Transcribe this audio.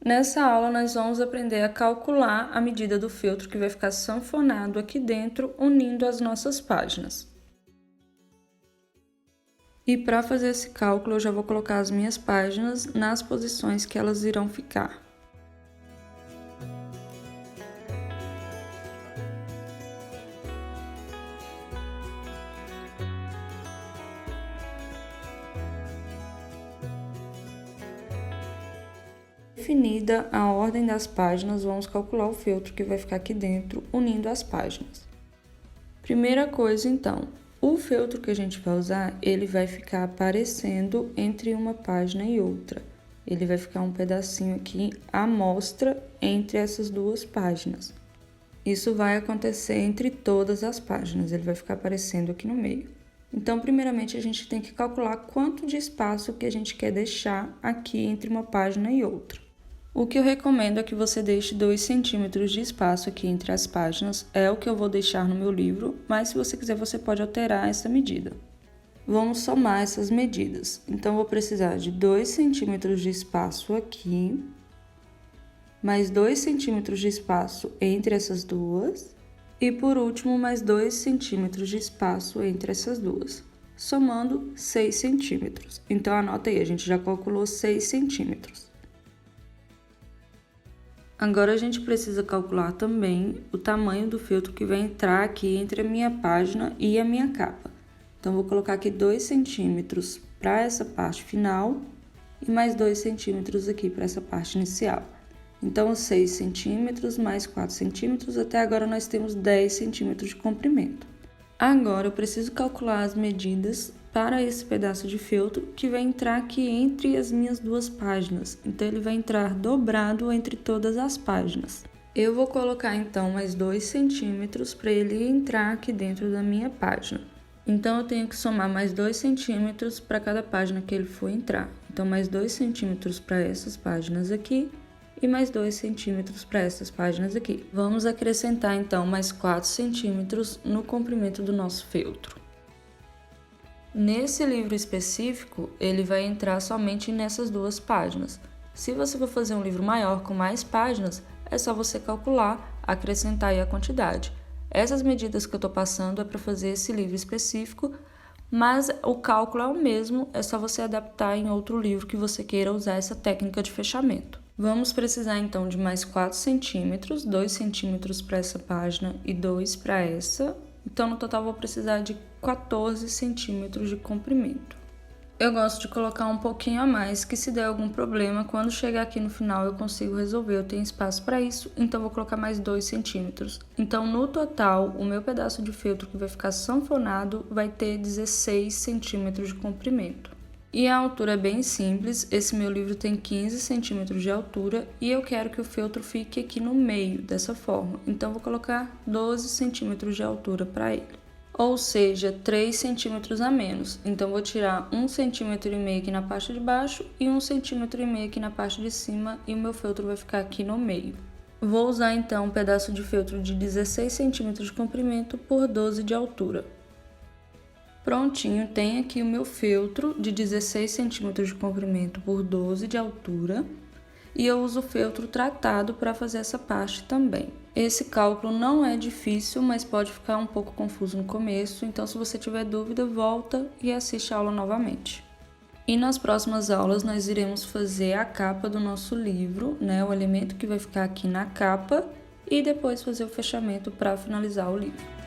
Nessa aula, nós vamos aprender a calcular a medida do feltro que vai ficar sanfonado aqui dentro, unindo as nossas páginas. E para fazer esse cálculo, eu já vou colocar as minhas páginas nas posições que elas irão ficar. Definida a ordem das páginas, vamos calcular o feltro que vai ficar aqui dentro, unindo as páginas. Primeira coisa, então, o feltro que a gente vai usar, ele vai ficar aparecendo entre uma página e outra. Ele vai ficar um pedacinho aqui à mostra entre essas duas páginas. Isso vai acontecer entre todas as páginas, ele vai ficar aparecendo aqui no meio. Então, primeiramente, a gente tem que calcular quanto de espaço que a gente quer deixar aqui entre uma página e outra. O que eu recomendo é que você deixe 2 centímetros de espaço aqui entre as páginas, é o que eu vou deixar no meu livro, mas se você quiser, você pode alterar essa medida. Vamos somar essas medidas. Então, eu vou precisar de 2 centímetros de espaço aqui, mais 2 centímetros de espaço entre essas duas, e por último, mais 2 centímetros de espaço entre essas duas, somando 6 centímetros. Então, anota aí, a gente já calculou 6 centímetros. Agora, a gente precisa calcular também o tamanho do feltro que vai entrar aqui entre a minha página e a minha capa. Então, vou colocar aqui 2 centímetros para essa parte final e mais 2 centímetros aqui para essa parte inicial. Então, 6 centímetros mais 4 centímetros, até agora nós temos 10 centímetros de comprimento. Agora, eu preciso calcular as medidas para esse pedaço de feltro que vai entrar aqui entre as minhas duas páginas. Então, ele vai entrar dobrado entre todas as páginas. Eu vou colocar, então, mais 2 centímetros para ele entrar aqui dentro da minha página. Então, eu tenho que somar mais 2 centímetros para cada página que ele for entrar. Então, mais 2 centímetros para essas páginas aqui e mais 2 centímetros para essas páginas aqui. Vamos acrescentar, então, mais 4 centímetros no comprimento do nosso feltro. Nesse livro específico, ele vai entrar somente nessas duas páginas. Se você for fazer um livro maior com mais páginas, é só você calcular, acrescentar aí a quantidade. Essas medidas que eu estou passando é para fazer esse livro específico, mas o cálculo é o mesmo, é só você adaptar em outro livro que você queira usar essa técnica de fechamento. Vamos precisar então de mais 4 centímetros, 2 centímetros para essa página e 2 para essa. Então, no total, vou precisar de 14 centímetros de comprimento. Eu gosto de colocar um pouquinho a mais, que se der algum problema, quando chegar aqui no final eu consigo resolver, eu tenho espaço para isso, então vou colocar mais 2 centímetros. Então, no total, o meu pedaço de feltro que vai ficar sanfonado vai ter 16 centímetros de comprimento. E a altura é bem simples, esse meu livro tem 15 centímetros de altura e eu quero que o feltro fique aqui no meio, dessa forma. Então, vou colocar 12 centímetros de altura para ele. Ou seja, 3 centímetros a menos. Então, vou tirar 1,5 centímetro aqui na parte de baixo e 1,5 centímetro aqui na parte de cima e o meu feltro vai ficar aqui no meio. Vou usar, então, um pedaço de feltro de 16 centímetros de comprimento por 12 de altura. Prontinho, tem aqui o meu feltro de 16 centímetros de comprimento por 12 de altura e eu uso o feltro tratado para fazer essa parte também. Esse cálculo não é difícil, mas pode ficar um pouco confuso no começo, então se você tiver dúvida, volta e assiste a aula novamente. E nas próximas aulas nós iremos fazer a capa do nosso livro, né, o elemento que vai ficar aqui na capa, e depois fazer o fechamento para finalizar o livro.